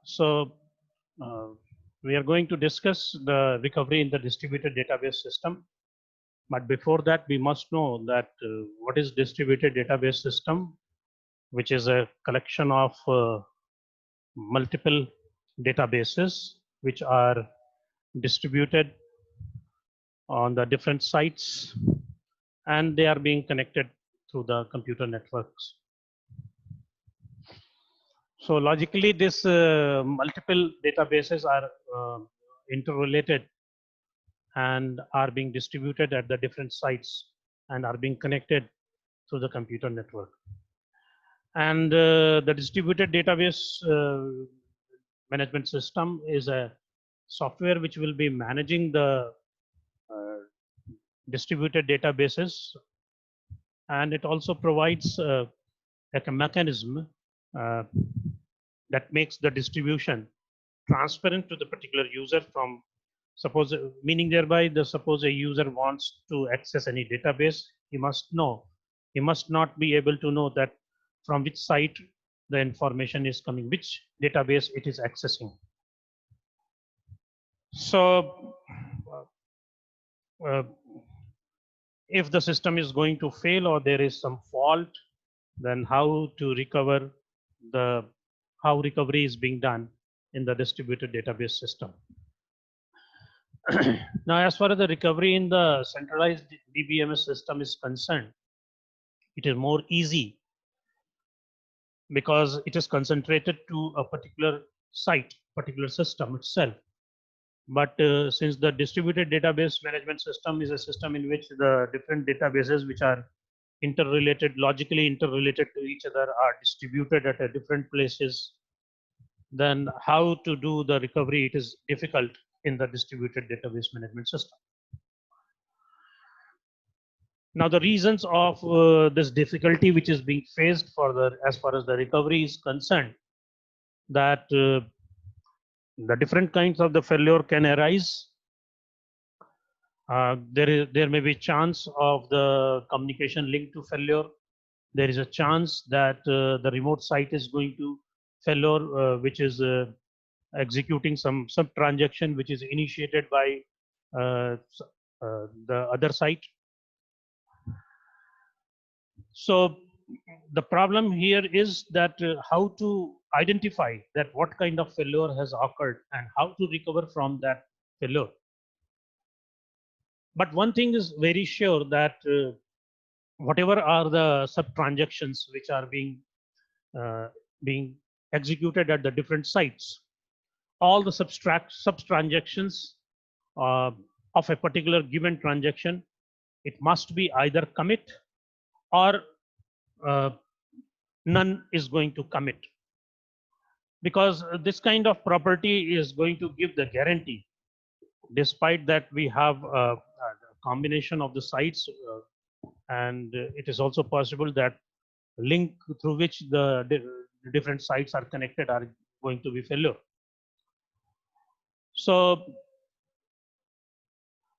So uh, we are going to discuss the recovery in the distributed database system. But before that, we must know that what is distributed database system, which is a collection of multiple databases which are distributed on the different sites, and they are being connected through the computer networks. So logically, this multiple databases are interrelated and are being distributed at the different sites and are being connected through the computer network. And the distributed database management system is a software which will be managing the uh, distributed databases, and it also provides like a mechanism uh, that makes the distribution transparent to the particular user. From suppose, meaning thereby, the suppose a user wants to access any database, he must not be able to know that from which site the information is coming, which database it is accessing. So uh, if the system is going to fail or there is some fault, then how to recover, the how recovery is being done in the distributed database system. Now, as far as the recovery in the centralized DBMS system is concerned, it is more easy because it is concentrated to a particular site, particular system itself. But since the distributed database management system is a system in which the different databases which are interrelated, logically interrelated to each other, are distributed at a different places, then how to do the recovery, it is difficult in the distributed database management system. Now, the reasons of this difficulty which is being faced for the, as far as the recovery is concerned, that the different kinds of the failure can arise. There may be chance of the communication link to failure. There is a chance that the remote site is going to failure, which is executing some transaction which is initiated by the other site. So the problem here is that how to identify that what kind of failure has occurred and how to recover from that failure. But one thing is very sure, that whatever are the sub transactions which are being executed at the different sites, all the sub transactions of a particular given transaction, it must be either commit or none is going to commit, because this kind of property is going to give the guarantee, despite that we have a combination of the sites, and it is also possible that link through which the different sites are connected are going to be failure. So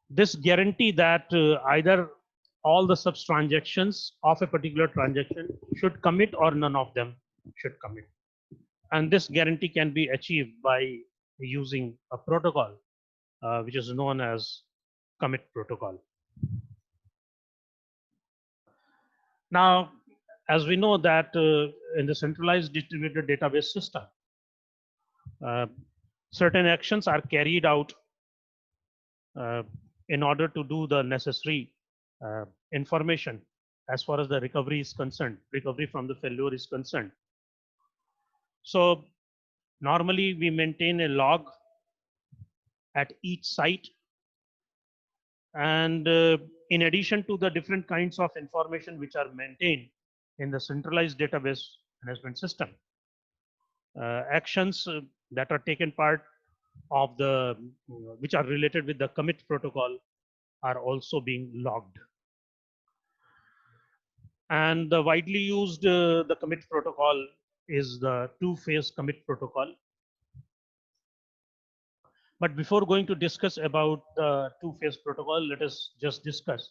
this guarantee that either all the sub transactions of a particular transaction should commit or none of them should commit. And this guarantee can be achieved by using a protocol which is known as commit protocol. Now, as we know that in the centralized distributed database system, certain actions are carried out in order to do the necessary information as far as the recovery is concerned, recovery from the failure is concerned. So normally we maintain a log at each site, and in addition to the different kinds of information which are maintained in the centralized database management system, actions that are taken part of the which are related with the commit protocol are also being logged. And the widely used the commit protocol is the two-phase commit protocol. But before going to discuss about the two-phase protocol, let us just discuss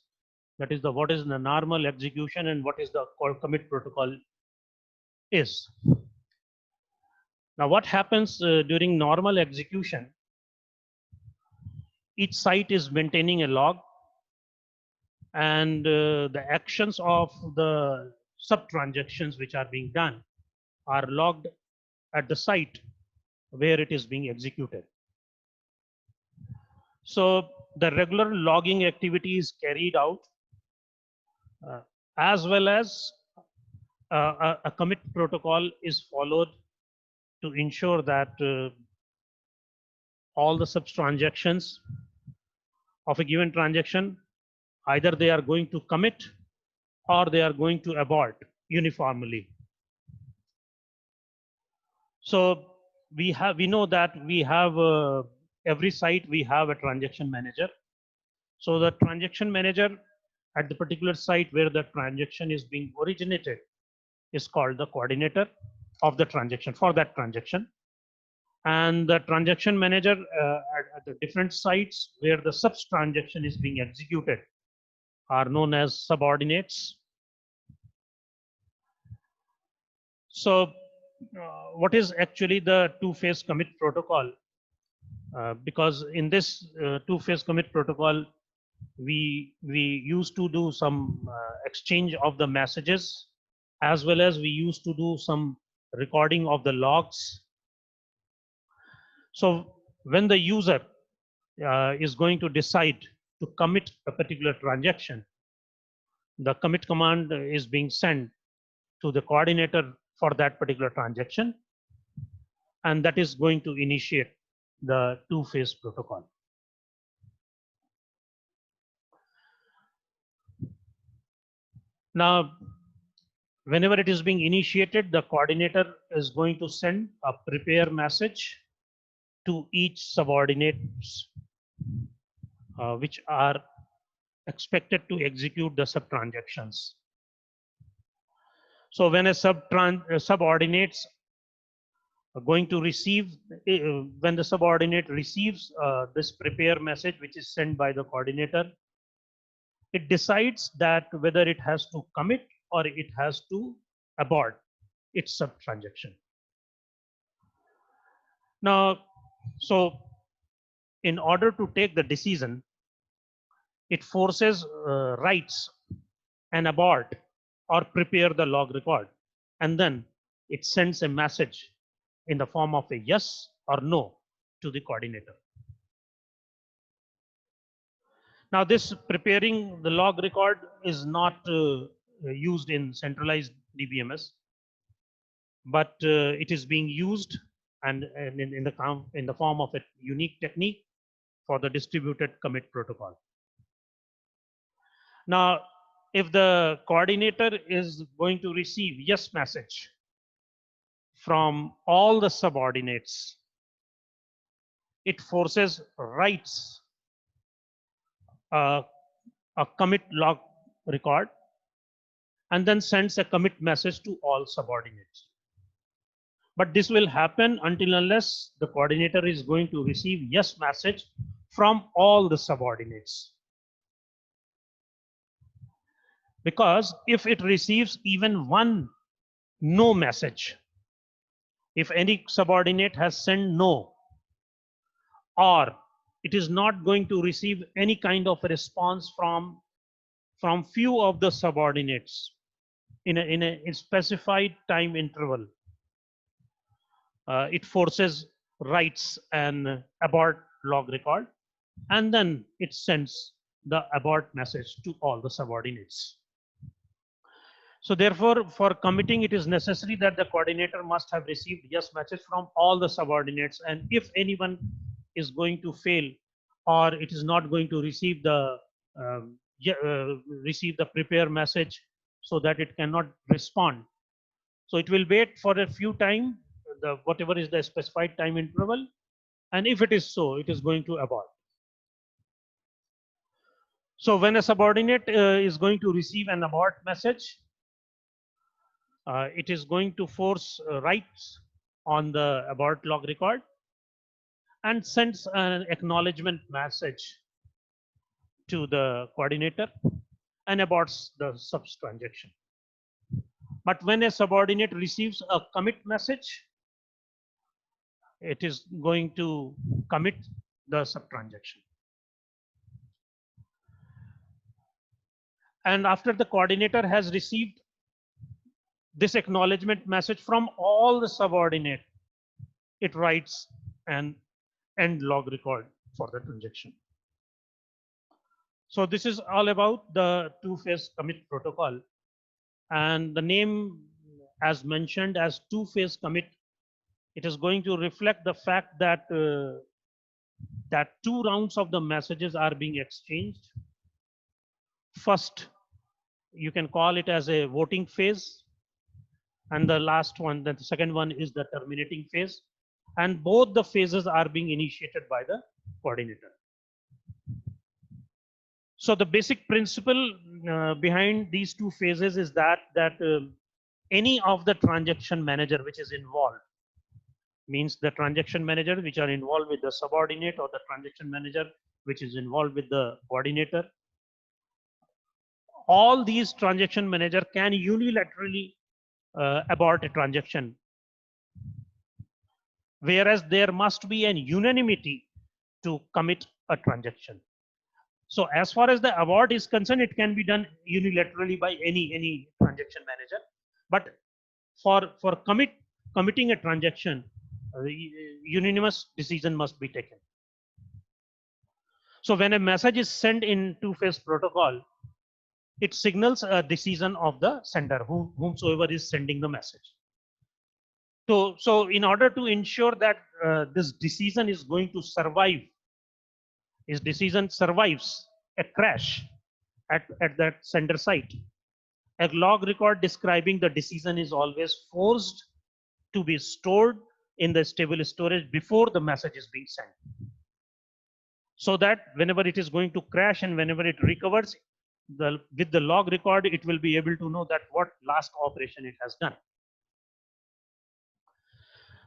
that is the what is the normal execution and what is the commit protocol is. Now, what happens during normal execution? Each site is maintaining a log, and the actions of the sub transactions which are being done are logged at the site where it is being executed. So the regular logging activity is carried out, uh, as well as a commit protocol is followed to ensure that all the sub transactions of a given transaction, either they are going to commit or they are going to abort uniformly. So we know that we have every site we have a transaction manager. So the transaction manager at the particular site where the transaction is being originated is called the coordinator of the transaction for that transaction. And the transaction manager at the different sites where the sub transaction is being executed are known as subordinates. So what is actually the two-phase commit protocol? Because in this two-phase commit protocol, we used to do some exchange of the messages, as well as we used to do some recording of the logs. So when the user is going to decide to commit a particular transaction, the commit command is being sent to the coordinator for that particular transaction, and that is going to initiate the two-phase protocol. Now, whenever it is being initiated, the coordinator is going to send a prepare message to each subordinates which are expected to execute the sub transactions. So when a subordinates are going to receive, when the subordinate receives this prepare message which is sent by the coordinator, it decides that whether it has to commit or it has to abort its sub transaction. Now, so in order to take the decision, it forces writes an abort or prepare the log record, and then it sends a message in the form of a yes or no to the coordinator. Now, this preparing the log record is not used in centralized DBMS, but it is being used and in the form of a unique technique for the distributed commit protocol. Now, if the coordinator is going to receive yes message from all the subordinates, it forces writes a commit log record and then sends a commit message to all subordinates. But this will happen until unless the coordinator is going to receive yes message from all the subordinates. Because if it receives even one no message, if any subordinate has sent no, or it is not going to receive any kind of a response from few of the subordinates in a specified time interval, it forces writes an abort log record, and then it sends the abort message to all the subordinates. So therefore, for committing, it is necessary that the coordinator must have received yes message from all the subordinates. And if anyone is going to fail, or it is not going to receive the prepare message, so that it cannot respond. So it will wait for a few time, whatever is the specified time interval, and if it is so, it is going to abort. So when a subordinate is going to receive an abort message, it is going to force writes on the abort log record and sends an acknowledgement message to the coordinator and aborts the sub transaction. But when a subordinate receives a commit message, it is going to commit the subtransaction. And after the coordinator has received this acknowledgement message from all the subordinate, it writes an end log record for the transaction. So this is all about the two-phase commit protocol, and the name, as mentioned as two-phase commit, it is going to reflect the fact that that two rounds of the messages are being exchanged. First, you can call it as a voting phase, and the last one, the second one, is the terminating phase, and both the phases are being initiated by the coordinator. So the basic principle behind these two phases is that any of the transaction manager which is involved, means the transaction manager which are involved with the subordinate, or the transaction manager which is involved with the coordinator, all these transaction manager can unilaterally abort a transaction, whereas there must be an unanimity to commit a transaction. So as far as the abort is concerned, it can be done unilaterally by any transaction manager, but for committing a transaction, unanimous decision must be taken. So when a message is sent in two-phase protocol, it signals a decision of the sender, whomsoever is sending the message. So in order to ensure that this decision is going to survive, his decision survives a crash at that sender site, a log record describing the decision is always forced to be stored in the stable storage before the message is being sent, so that whenever it is going to crash and whenever it recovers, with the log record, it will be able to know that what last operation it has done.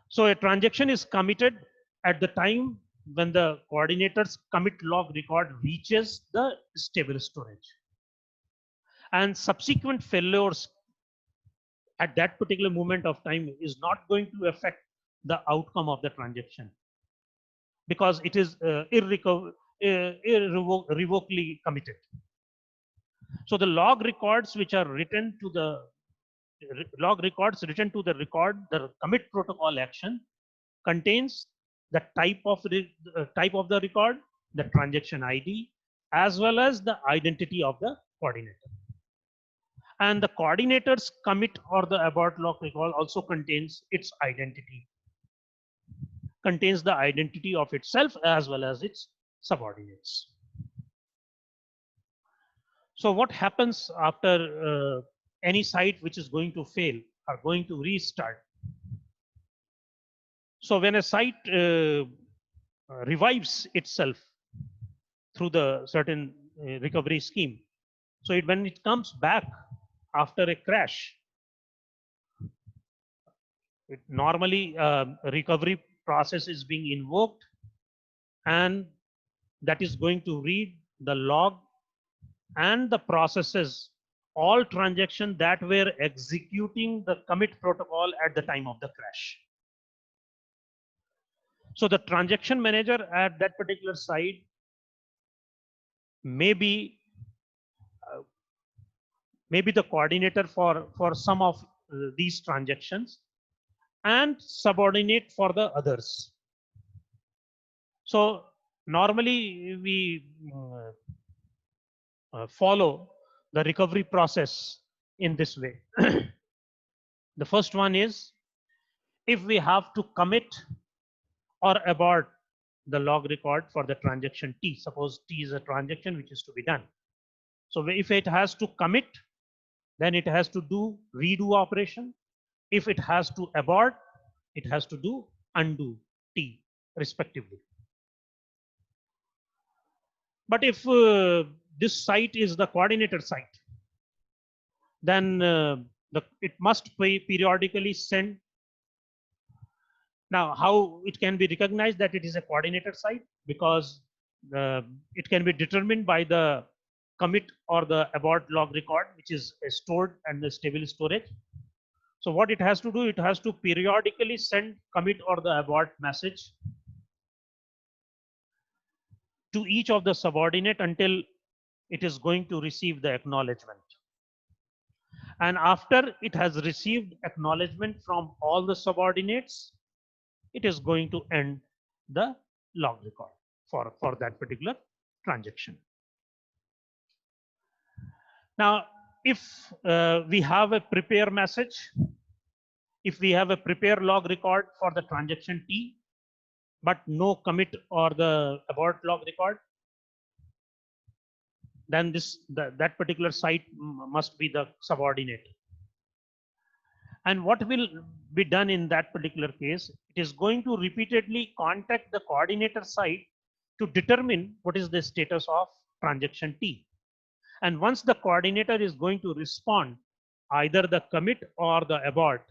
So a transaction is committed at the time when the coordinator's commit log record reaches the stable storage, and subsequent failures at that particular moment of time is not going to affect the outcome of the transaction, because it is irrevocably committed. So the log records which are written to the record, the commit protocol action, contains the type of the record, the transaction ID, as well as the identity of the coordinator. And the coordinator's commit or the abort log record also contains its identity, contains the identity of itself as well as its subordinates. So what happens after any site which is going to fail or going to restart? So when a site revives itself through the certain recovery scheme, so when it comes back after a crash, it normally recovery process is being invoked, and that is going to read the log and the processes, all transactions that were executing the commit protocol at the time of the crash. So the transaction manager at that particular site may be the coordinator for some of these transactions and subordinate for the others. So normally we follow the recovery process in this way. The first one is, if we have to commit or abort the log record for the transaction T, suppose T is a transaction which is to be done. So if it has to commit, then it has to do redo operation. If it has to abort, it has to do undo T respectively. But if this site is the coordinator site, then it must periodically send. Now, how it can be recognized that it is a coordinator site? Because it can be determined by the commit or the abort log record, which is stored and the stable storage. So what it has to do, it has to periodically send commit or the abort message to each of the subordinate until it is going to receive the acknowledgement. And after it has received acknowledgement from all the subordinates, it is going to end the log record for that particular transaction. Now, if we have a prepare message, if we have a prepare log record for the transaction T, but no commit or the abort log record, then that particular site must be the subordinate. And what will be done in that particular case? It is going to repeatedly contact the coordinator site to determine what is the status of transaction T. And once the coordinator is going to respond, either the commit or the abort,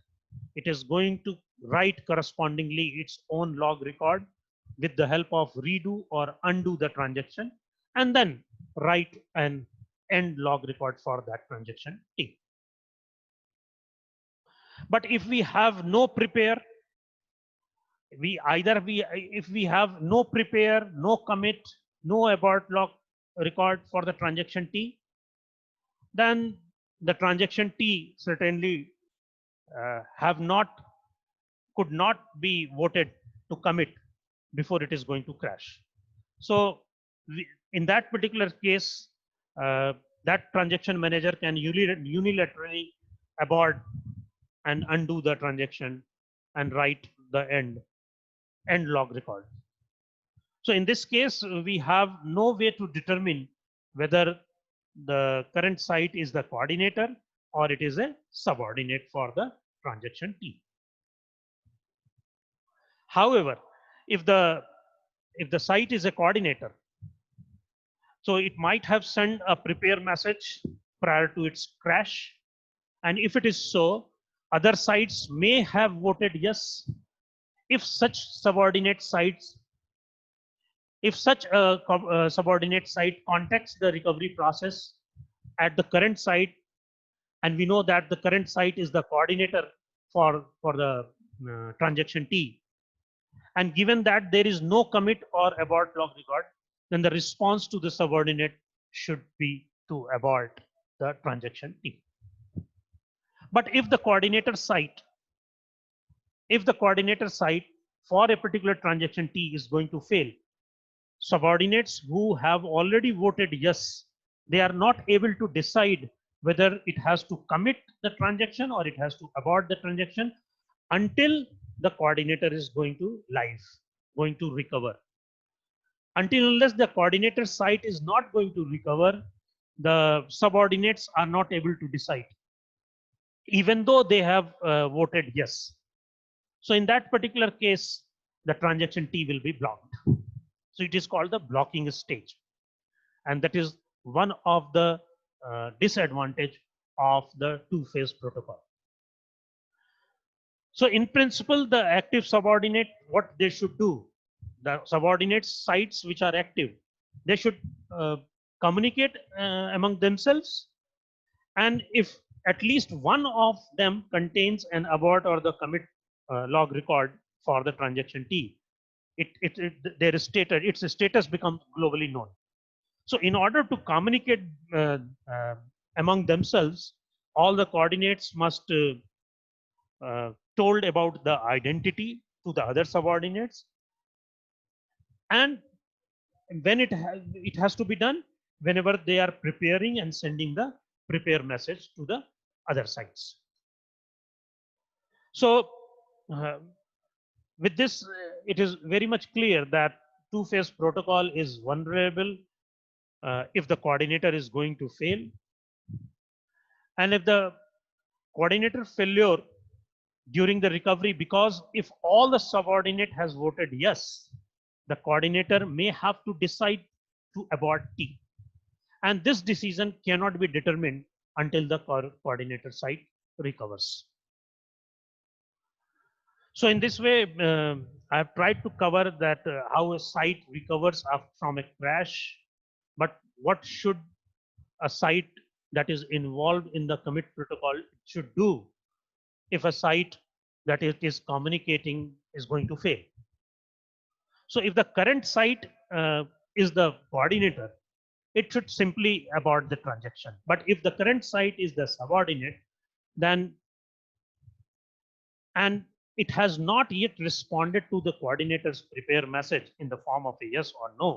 it is going to write correspondingly its own log record with the help of redo or undo the transaction, and then write an end log record for that transaction T. But if we have no prepare, if we have no prepare, no commit, no abort log record for the transaction T, then the transaction T certainly could not be voted to commit before it is going to crash. So in that particular case, that transaction manager can unilaterally abort and undo the transaction and write the end log record. So in this case, we have no way to determine whether the current site is the coordinator or it is a subordinate for the transaction T. However, if the site is a coordinator, so it might have sent a prepare message prior to its crash. And if it is so, other sites may have voted yes. If such subordinate sites, if such a subordinate site contacts the recovery process at the current site, and we know that the current site is the coordinator for the transaction T, and given that there is no commit or abort log record, then the response to the subordinate should be to abort the transaction T. But if the coordinator site for a particular transaction T is going to fail, subordinates who have already voted yes, they are not able to decide whether it has to commit the transaction or it has to abort the transaction until the coordinator is going to recover. Until unless the coordinator site is not going to recover, the subordinates are not able to decide, even though they have voted yes. So in that particular case, the transaction T will be blocked. So it is called the blocking stage. And that is one of the disadvantage of the two-phase protocol. So in principle, the active subordinate, what they should do, the subordinate sites which are active, they should communicate among themselves. And if at least one of them contains an abort or the commit log record for the transaction T, its status becomes globally known. So in order to communicate among themselves, all the coordinates must told about the identity to the other subordinates, and when it has to be done whenever they are preparing and sending the prepare message to the other sites. So with this, it is very much clear that two-phase protocol is vulnerable if the coordinator is going to fail, and if the coordinator failure during the recovery, because if all the subordinate has voted yes, the coordinator may have to decide to abort T, and this decision cannot be determined until the coordinator site recovers. So in this way, I have tried to cover that how a site recovers from a crash, but what should a site that is involved in the commit protocol should do if a site that it is communicating is going to fail. So if the current site is the coordinator, it should simply abort the transaction. But if the current site is the subordinate, then and it has not yet responded to the coordinator's prepare message in the form of a yes or no,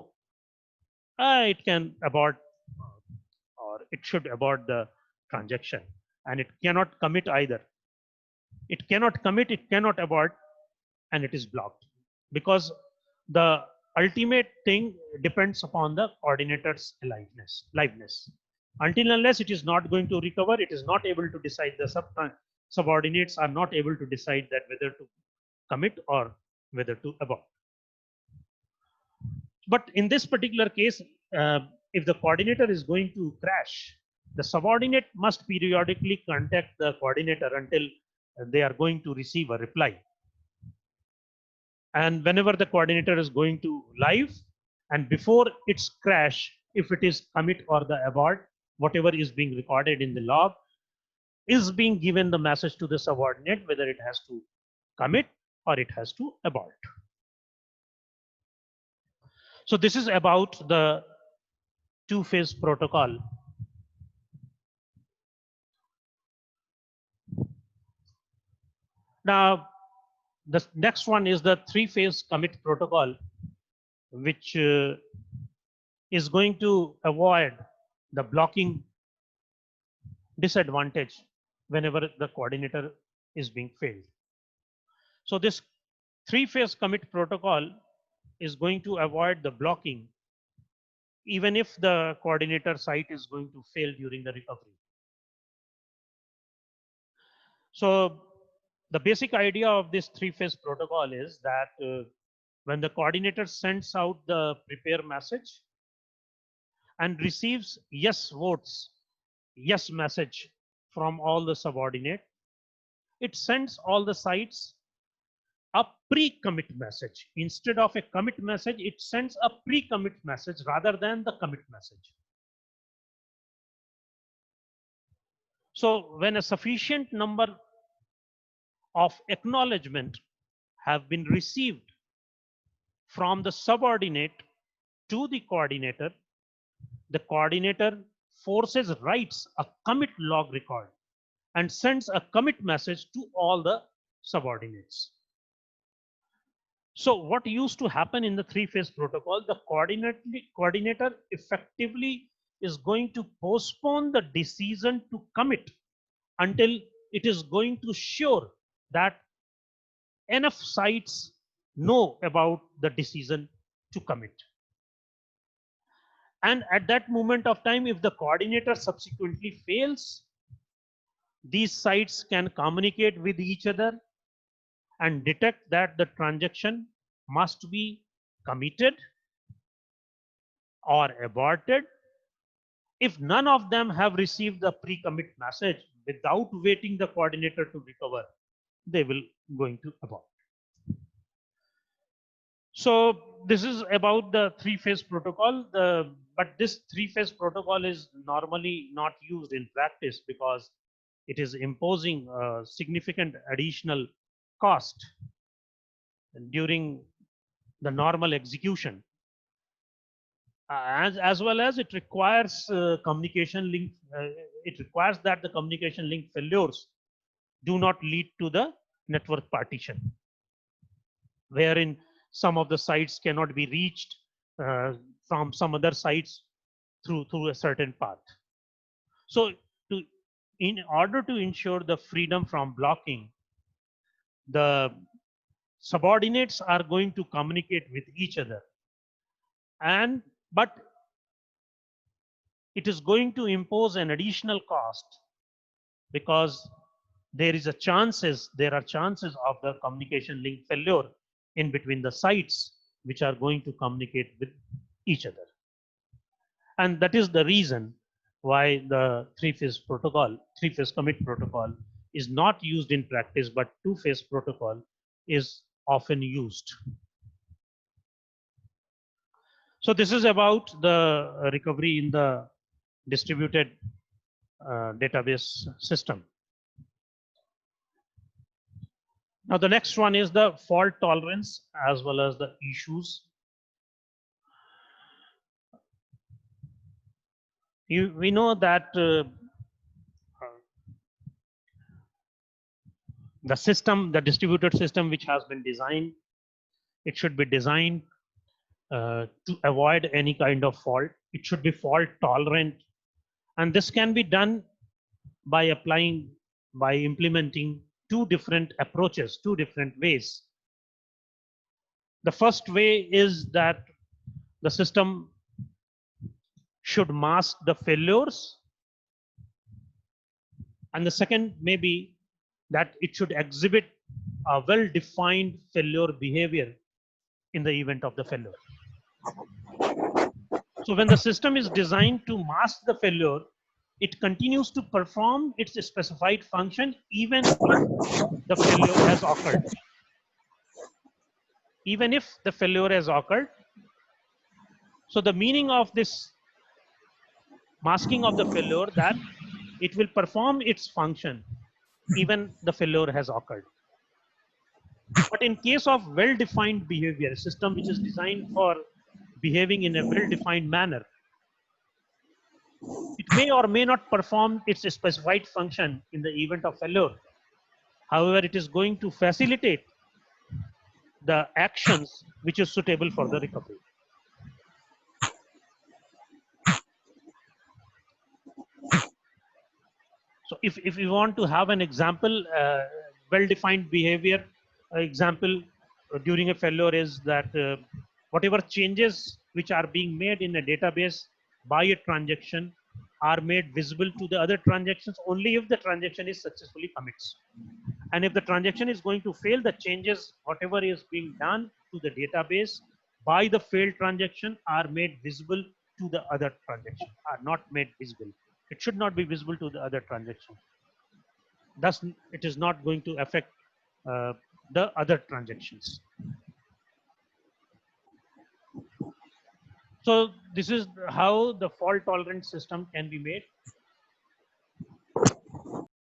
it can abort or it should abort the transaction, and it cannot commit either. It cannot commit, it cannot abort, and it is blocked because the ultimate thing depends upon the coordinator's liveness. Until unless it is not going to recover, it is not able to decide. The subordinates are not able to decide that whether to commit or whether to abort. But in this particular case, if the coordinator is going to crash, the subordinate must periodically contact the coordinator until they are going to receive a reply. And whenever the coordinator is going to live, and before its crash, if it is commit or the abort, whatever is being recorded in the log is being given the message to the subordinate whether it has to commit or it has to abort. So this is about the two-phase protocol. Now, the next one is the three-phase commit protocol, which is going to avoid the blocking disadvantage whenever the coordinator is being failed. So this three-phase commit protocol is going to avoid the blocking even if the coordinator site is going to fail during the recovery. So the basic idea of this three-phase protocol is that when the coordinator sends out the prepare message and receives yes votes, yes message from all the subordinate, it sends all the sites a pre-commit message. Instead of a commit message, it sends a pre-commit message rather than the commit message. So when a sufficient number of acknowledgement have been received from the subordinate to the coordinator writes a commit log record and sends a commit message to all the subordinates. So what used to happen in the three-phase protocol, the coordinator effectively is going to postpone the decision to commit until it is going to sure that enough sites know about the decision to commit. And at that moment of time, if the coordinator subsequently fails, these sites can communicate with each other and detect that the transaction must be committed or aborted. If none of them have received the pre-commit message, without waiting the coordinator to recover, they will going to abort. So this is about the three-phase protocol. But this three-phase protocol is normally not used in practice because it is imposing a significant additional cost during the normal execution, as well as it requires communication link. It requires that the communication link failures do not lead to the network partition, wherein some of the sites cannot be reached from some other sites through a certain path. So in order to ensure the freedom from blocking, the subordinates are going to communicate with each other, but it is going to impose an additional cost because there are chances of the communication link failure in between the sites which are going to communicate with each other. And that is the reason why the three-phase commit protocol is not used in practice, but two-phase protocol is often used. So this is about the recovery in the distributed database system. Now the next one is the fault tolerance as well as the issues. We know that the system, the distributed system which has been designed, it should be designed to avoid any kind of fault. It should be fault tolerant. And this can be done by implementing two different approaches, two different ways. The first way is that the system should mask the failures. And the second may be that it should exhibit a well-defined failure behavior in the event of the failure. So when the system is designed to mask the failure, it continues to perform its specified function even if the failure has occurred. Even if the failure has occurred. So the meaning of this masking of the failure that it will perform its function even the failure has occurred. But in case of well-defined behavior, a system which is designed for behaving in a well-defined manner, it may or may not perform its specified function in the event of failure. However, it is going to facilitate the actions which is suitable for the recovery. So if you want to have an example, well-defined behavior example during a failure is that whatever changes which are being made in a database by a transaction are made visible to the other transactions only if the transaction is successfully commits. And if the transaction is going to fail, the changes, whatever is being done to the database by the failed transaction are made visible to the other transaction, are not made visible. It should not be visible to the other transaction. Thus, it is not going to affect the other transactions. So this is how the fault tolerant system can be made.